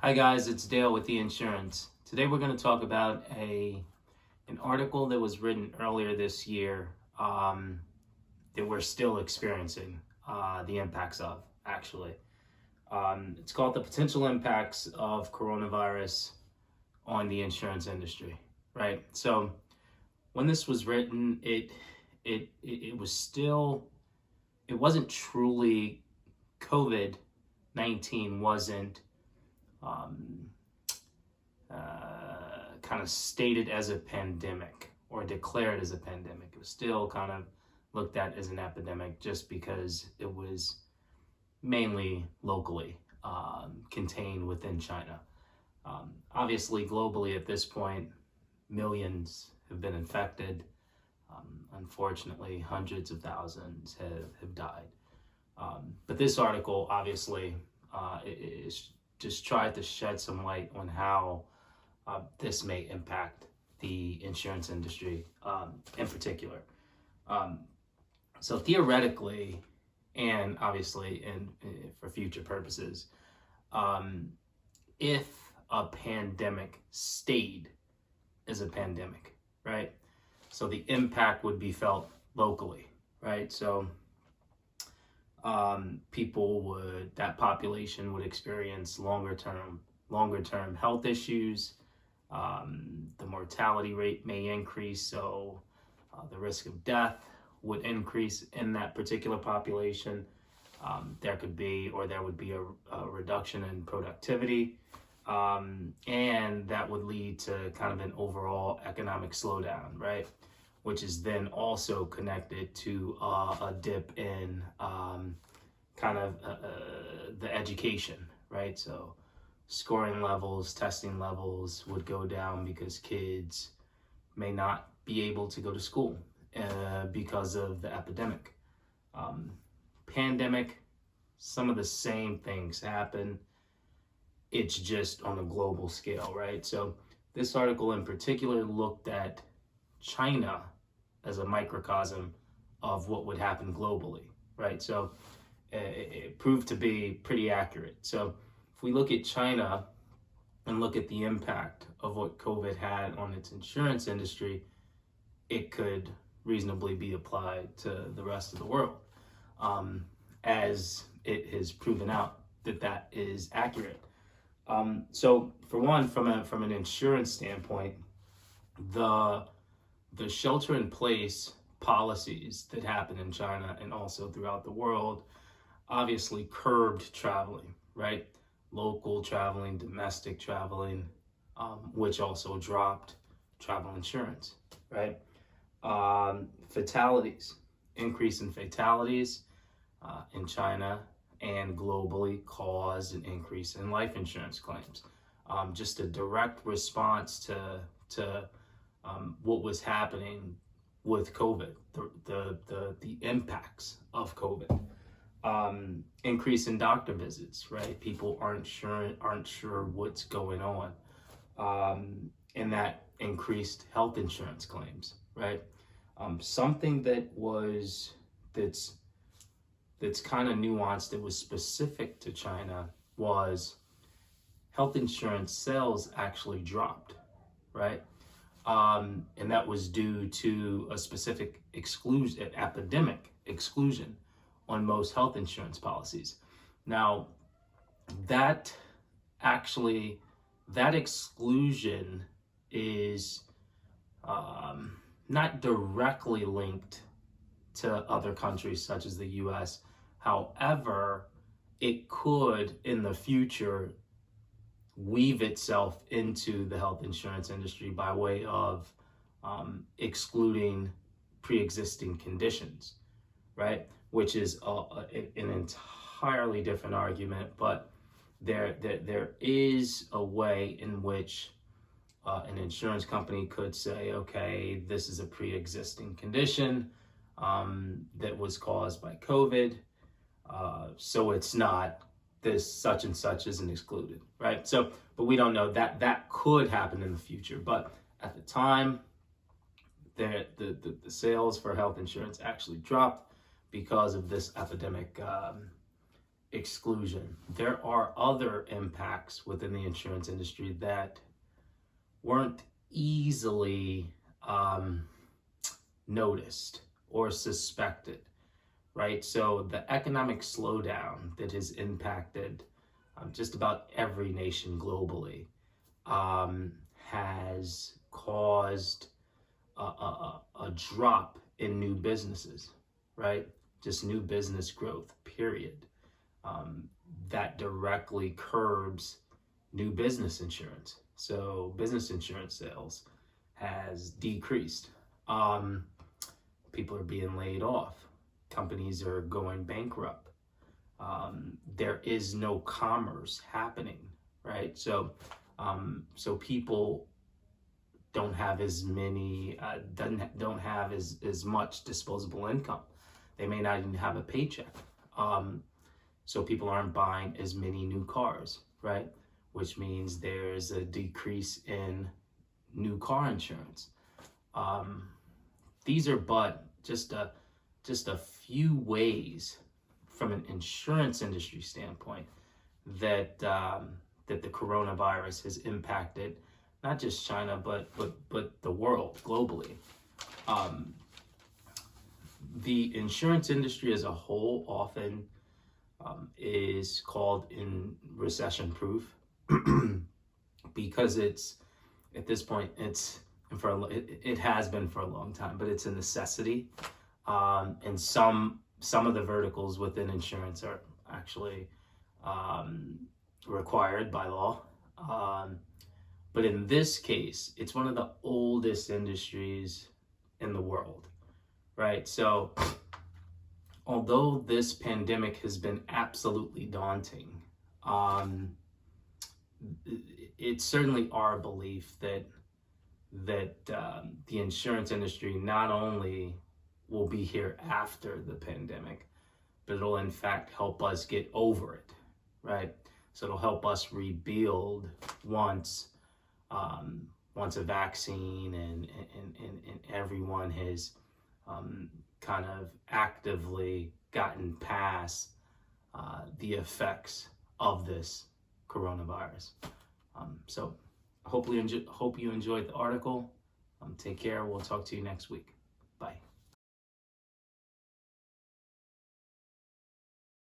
Hi guys, it's Dale with EINSURANCE. Today we're going to talk about an article that was written earlier this year that we're still experiencing the impacts of, actually. It's called The Potential Impacts of Coronavirus on the Insurance Industry, right? So when this was written, it wasn't truly COVID-19 wasn't kind of stated as a pandemic or declared as a pandemic. It was still kind of looked at as an epidemic just because it was mainly locally contained within China. Obviously, globally at this point, millions have been infected. Unfortunately, hundreds of thousands have died. But this article obviously is just tried to shed some light on how this may impact the insurance industry in particular. So theoretically, and obviously for future purposes, if a pandemic stayed as a pandemic, right? So the impact would be felt locally, right? So that population would experience longer term health issues. The mortality rate may increase, so the risk of death would increase in that particular population. There would be a reduction in productivity, and that would lead to kind of an overall economic slowdown, right? Which is then also connected to a dip in the education, right? So scoring levels, testing levels would go down because kids may not be able to go to school because of the epidemic. Pandemic, some of the same things happen. It's just on a global scale, right? So this article in particular looked at China as a microcosm of what would happen globally, right? So it proved to be pretty accurate. So if we look at China and look at the impact of what COVID had on its insurance industry, it could reasonably be applied to the rest of the world, as it has proven out that is accurate. So for one, from an insurance standpoint, the shelter-in-place policies that happen in China and also throughout the world obviously curbed traveling, right? Local traveling, domestic traveling, which also dropped travel insurance, right? Fatalities, increase in fatalities in China and globally caused an increase in life insurance claims. Just a direct response to what was happening with COVID, the impacts of COVID. Increase in doctor visits, right? People aren't sure what's going on, and that increased health insurance claims, right? Something that's kind of nuanced, that was specific to China, was health insurance sales actually dropped, right? And that was due to a specific epidemic exclusion on most health insurance policies. Now, that exclusion is not directly linked to other countries such as the US. However, it could in the future weave itself into the health insurance industry by way of excluding pre-existing conditions, right? Which is an entirely different argument, but there is a way in which an insurance company could say, okay, this is a pre-existing condition that was caused by COVID, so it's not, this such and such isn't excluded, right? So, but we don't know that could happen in the future. But at the time, the sales for health insurance actually dropped because of this epidemic exclusion. There are other impacts within the insurance industry that weren't easily noticed or suspected, right? So the economic slowdown that has impacted just about every nation globally has caused a drop in new businesses, right? Just new business growth, period. That directly curbs new business insurance. So business insurance sales has decreased. People are being laid off. Companies are going bankrupt. There is no commerce happening, right? So people don't have as many, don't have as much disposable income. They may not even have a paycheck. So people aren't buying as many new cars, right? Which means there's a decrease in new car insurance. These are but just a few ways from an insurance industry standpoint that that the coronavirus has impacted not just China but the world globally. The insurance industry as a whole often is called in recession proof because it's at this point it has been for a long time, but it's a necessity. And some of the verticals within insurance are actually required by law. But in this case, it's one of the oldest industries in the world, right? So although this pandemic has been absolutely daunting, it's certainly our belief that the insurance industry not only will be here after the pandemic, but it'll in fact help us get over it, right? So it'll help us rebuild once a vaccine and everyone has kind of actively gotten past the effects of this coronavirus. So hope you enjoyed the article. Take care. We'll talk to you next week. Bye.